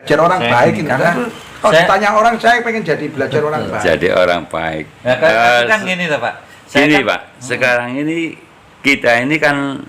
Belajar orang baik ini. Kalau ditanya orang, saya pengen jadi belajar orang baik. Jadi orang baik. Nah, kan gini loh Pak. Gini Pak, sekarang ini kita ini kan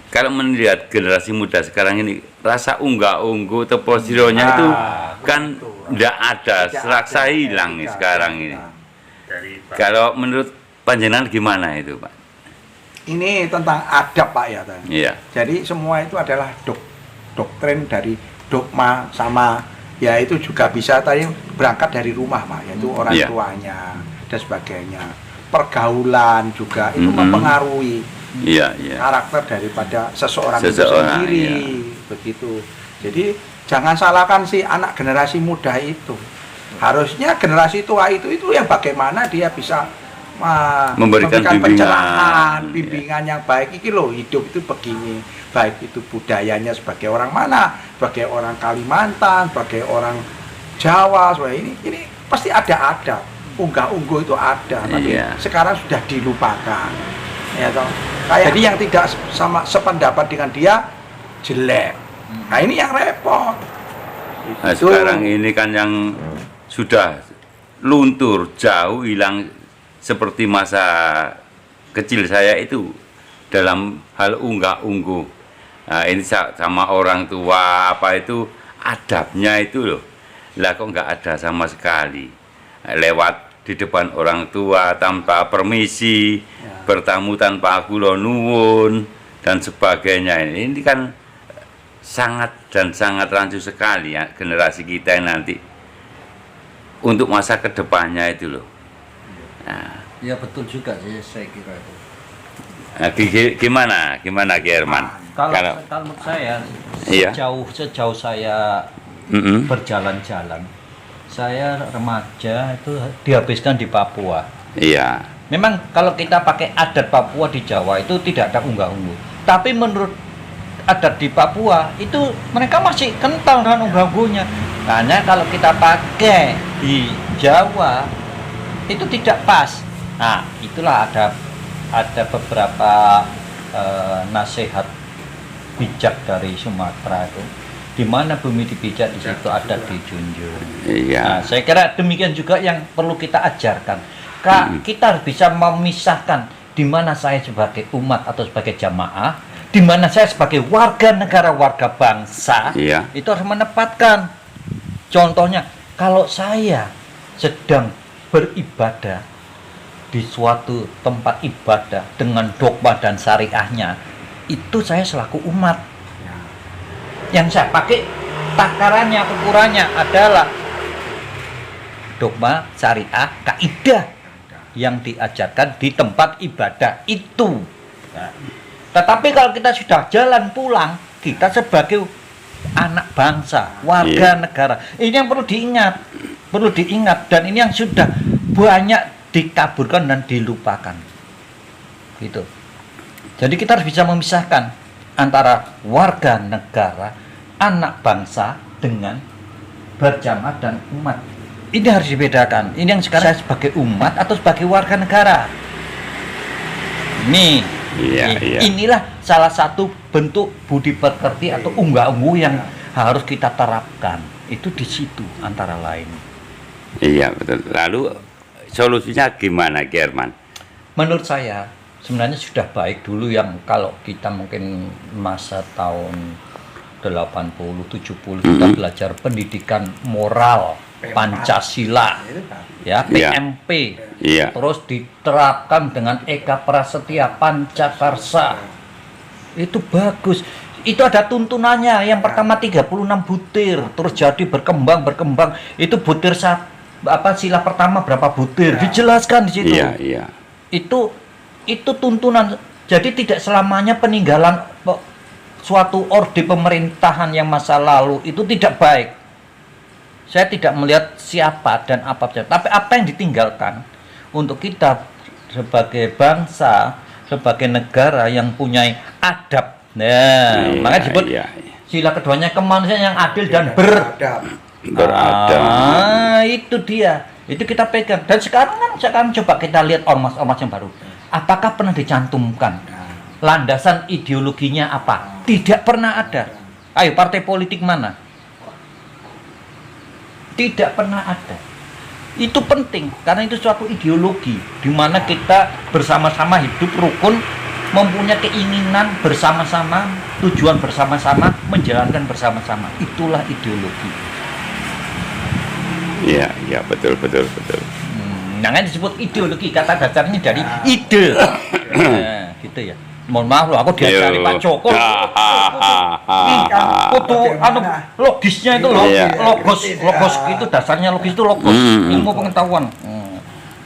kalau melihat generasi muda sekarang ini rasa unggah-ungguh atau posironya itu kan tidak ada, selaksa hilang nih sekarang ini. Kalau menurut panjenengan gimana itu Pak? Ini tentang adab Pak ya. Iya. Jadi semua itu adalah doktrin dari dogma sama ya itu juga bisa tadi berangkat dari rumah Pak, yaitu orang tuanya dan sebagainya. Pergaulan juga itu mempengaruhi karakter daripada seseorang itu sendiri, begitu. Jadi jangan salahkan si anak generasi muda itu. Harusnya generasi tua itu yang bagaimana dia bisa memberikan pencerahan, bimbingan yang baik. Iki loh, hidup itu begini, baik itu budayanya sebagai orang mana, sebagai orang Kalimantan, sebagai orang Jawa, sebagai ini pasti ada unggah-ungguh itu ada, tapi sekarang sudah dilupakan, ya toh. Jadi yang tidak sama sependapat dengan dia jelek. Nah ini yang repot. Nah, sekarang ini kan yang sudah luntur, jauh hilang seperti masa kecil saya itu dalam hal unggah-ungguh. Nah, ini sama orang tua apa itu adabnya itu loh. Lah kok nggak ada sama sekali. Lewat di depan orang tua tanpa permisi, bertamu tanpa kula nuwun dan sebagainya. Ini kan sangat rancu sekali ya generasi kita yang nanti untuk masa kedepannya itu loh. Nah, ya betul juga sih saya kira itu. Nah, gimana Ki Herman? Kalau menurut saya sejauh saya berjalan-jalan, saya remaja itu dihabiskan di Papua. Iya. Memang kalau kita pakai adat Papua di Jawa itu tidak ada unggah-ungguh. Tapi menurut adat di Papua itu mereka masih kental dengan unggah-ungguhnya. Hanya kalau kita pakai di Jawa itu tidak pas. Nah, itulah ada beberapa nasihat bijak dari Sumatera itu. Di mana bumi dipijak di situ ada dijunjung. Iya. Nah, saya kira demikian juga yang perlu kita ajarkan. Kita harus bisa memisahkan di mana saya sebagai umat atau sebagai jamaah, di mana saya sebagai warga negara, warga bangsa, itu harus menempatkan. Contohnya, kalau saya sedang beribadah di suatu tempat ibadah dengan dogma dan syariahnya, itu saya selaku umat. Yang saya pakai takarannya, ukurannya adalah dogma, syariah, kaidah yang diajarkan di tempat ibadah itu. Nah, tetapi kalau kita sudah jalan pulang, kita sebagai anak bangsa, warga negara, ini yang perlu diingat, dan ini yang sudah banyak dikaburkan dan dilupakan. Gitu. Jadi kita harus bisa memisahkan antara warga negara, anak bangsa dengan berjamaah dan umat. Ini harus dibedakan. Ini yang sekarang saya sebagai umat atau sebagai warga negara. Inilah salah satu bentuk budi pekerti atau unggah-ungguh yang harus kita terapkan. Itu di situ antara lain. Iya betul. Lalu solusinya gimana, Ki Herman? Menurut saya sebenarnya sudah baik dulu yang kalau kita mungkin masa tahun 80, 70 kita belajar pendidikan moral Pancasila, ya PMP, terus diterapkan dengan Eka Prasetya Pancakarsa, itu bagus. Itu ada tuntunannya. Yang pertama 36 butir, terus jadi berkembang. Itu butir sila pertama berapa butir, dijelaskan di situ. Itu tuntunan. Jadi tidak selamanya peninggalan suatu orde pemerintahan yang masa lalu itu tidak baik. Saya tidak melihat siapa dan apa saja, tapi apa yang ditinggalkan untuk kita sebagai bangsa, sebagai negara yang punya adab. Nah, makanya disebut sila keduanya kemanusiaan yang adil dan beradab. Itu dia. Itu kita pegang. Dan sekarang coba kita lihat ormas-ormas yang baru. Apakah pernah dicantumkan landasan ideologinya apa? Tidak pernah ada. Ayo, partai politik mana? Tidak pernah ada. Itu penting karena itu suatu ideologi di mana kita bersama-sama hidup rukun, mempunyai keinginan bersama-sama, tujuan bersama-sama, menjalankan bersama-sama. Itulah ideologi. Iya, iya, betul. Jangan disebut ideologi, kata dasarnya dari ide. Nah, gitu ya. Mohon maaf loh, aku diajari Pak Joko. Kudu anu logisnya itu loh, Iya. logos itu dasarnya logis itu logos, ilmu pengetahuan.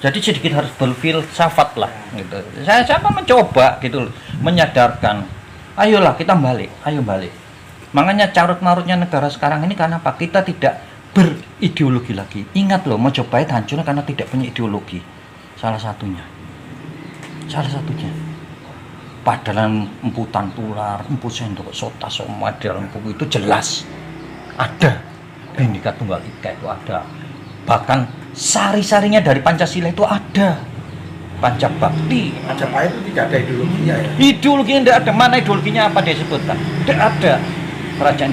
Jadi sedikit harus berfilsafat lah gitu. Saya mencoba gitu loh, menyadarkan. Ayolah kita balik, ayo balik. Makanya carut-marutnya negara sekarang ini karena apa? Kita tidak berideologi lagi. Ingat loh, Mojopahit hancurnya karena tidak punya ideologi. Salah satunya. Padahal emputan tular, empu sendok, sota soma dalam buku itu jelas ada. Bhinneka Tunggal Ika itu ada. Bahkan sari-sarinya dari Pancasila itu ada. Pancabakti. Majapahit itu tidak ada ideologinya ya. Ideologinya tidak ada. Mana ideologinya apa dia sebutkan? Tidak ada kerajaan.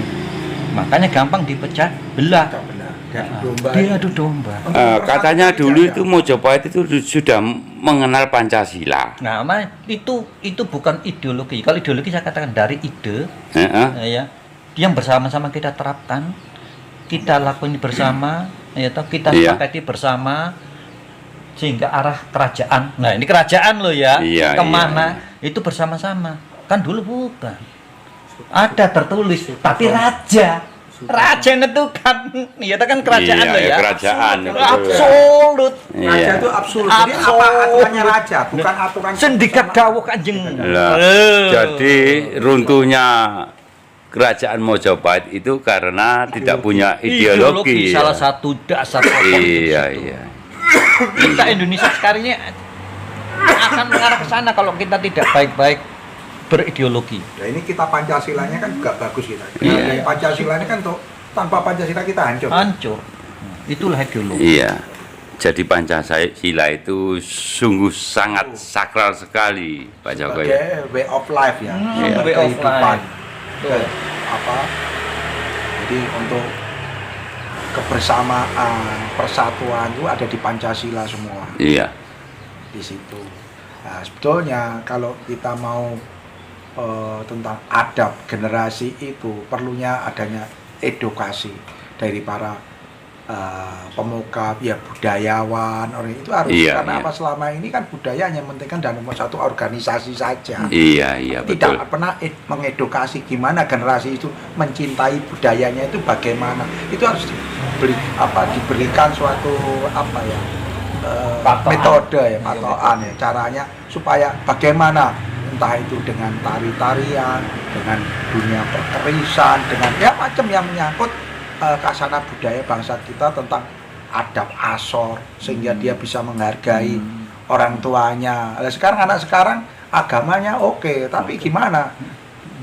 Makanya gampang dipecah belah. Tidak benar. Diadu domba. Diadu domba. Katanya dulu itu Mojopahit itu sudah mengenal Pancasila. Nah, itu bukan ideologi. Kalau ideologi saya katakan dari ide, ya, yang bersama-sama kita terapkan, kita lakukan bersama, ya, kita sepakati bersama, sehingga arah kerajaan. Nah, ini kerajaan loh ya, Iya, kemana? Itu bersama-sama. Kan dulu bukan. Ada tertulis, tapi raja menentukan. Ya, itu kan kerajaan loh ya. Kerajaan. Absolut. Raja itu absolut. Jadi apa aturannya raja, bukan aturan Sendikat dawuh Kanjeng. Lah, jadi runtuhnya kerajaan Mojopahit itu karena tidak punya ideologi. Ya. Salah satu dasar pokok. Iya. Kita Indonesia sekarang ini akan mengarah ke sana kalau kita tidak baik-baik berideologi. Ya ini kita Pancasilanya kan juga bagus kita. Iya. Pancasilanya kan tanpa Pancasila kita hancur. Hancur. Itulah ideologi. Iya. Jadi Pancasila itu sungguh sangat sakral sekali, Pak Joko ya. Sebagai way of life ya. Way of Kehidupan. life. Apa? Jadi untuk kebersamaan, persatuan itu ada di Pancasila semua. Iya. Di situ. Nah, sebetulnya kalau kita mau tentang adab generasi itu perlunya adanya edukasi dari para pemuka, ya budayawan, orang itu harus karena apa selama ini kan budaya hanya mementingkan dalam satu organisasi saja. Iya, betul. Tidak pernah mengedukasi gimana generasi itu mencintai budayanya itu bagaimana. Itu harus diberikan suatu metode ya, patokan ya, caranya supaya bagaimana, entah itu dengan tari-tarian, dengan dunia perkerisan, dengan ya macam yang menyangkut kasana budaya bangsa kita tentang adab asor, sehingga dia bisa menghargai orang tuanya. Nah, sekarang anak sekarang agamanya oke, tapi gimana?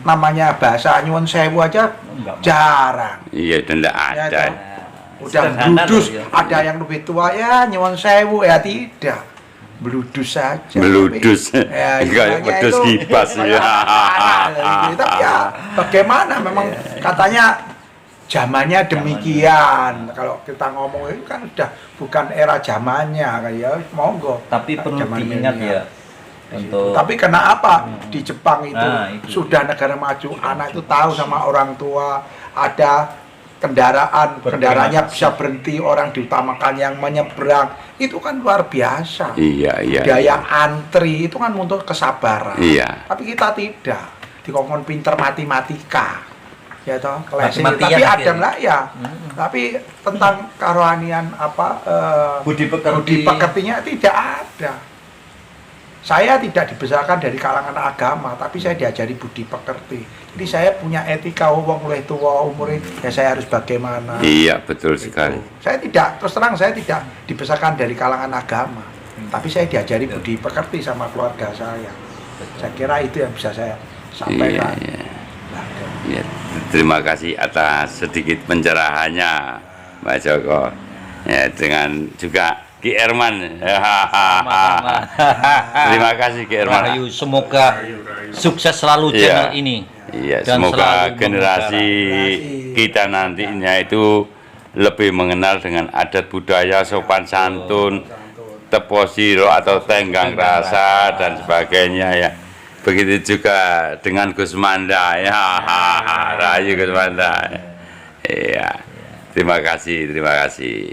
Namanya bahasa nyuwun sewu aja jarang. Iya, tidak ada. Ya, udah bludus, ada yang lebih tua ya nyuwun sewu ya tidak. Bludus saja. Bludus. Ya, Enggak pedus kipas ya. Tapi ya bagaimana memang katanya zamannya demikian. Kalau kita ngomong itu kan udah bukan era zamannya kan ya, monggo. Tapi perlu diingat ya. Tapi kenapa di Jepang itu sudah negara maju, anak itu tahu sama orang tua, ada kendaraannya bisa berhenti, orang diutamakan yang menyeberang, itu kan luar biasa. Iya. Budaya antri itu kan untuk kesabaran. Iya. Tapi kita tidak, dikongkon pinter matematika, ya toh, Matematian tapi ada nggak ya? Tapi tentang kerohanian Budi pekertinya tidak ada. Saya tidak dibesarkan dari kalangan agama, tapi saya diajari budi pekerti. Jadi saya punya etika, wong luwih tuwa umure, ya saya harus bagaimana. Iya, betul sekali. Saya tidak, terus terang saya tidak dibesarkan dari kalangan agama, tapi saya diajari budi pekerti sama keluarga saya. Saya kira itu yang bisa saya sampaikan. Iya. Terima kasih atas sedikit pencerahannya, Pak Joko. Ya, dengan juga Ki Erman. Terima kasih Ki Erman. Rahayu, semoga sukses selalu channel ini. Iya, Dan semoga selalu generasi kita nantinya itu lebih mengenal dengan adat budaya, sopan santun, teposiro atau tenggang rasa dan sebagainya ya. Begitu juga dengan Gus Manda ya, Rayu Gus Manda. Iya. Terima kasih, terima kasih.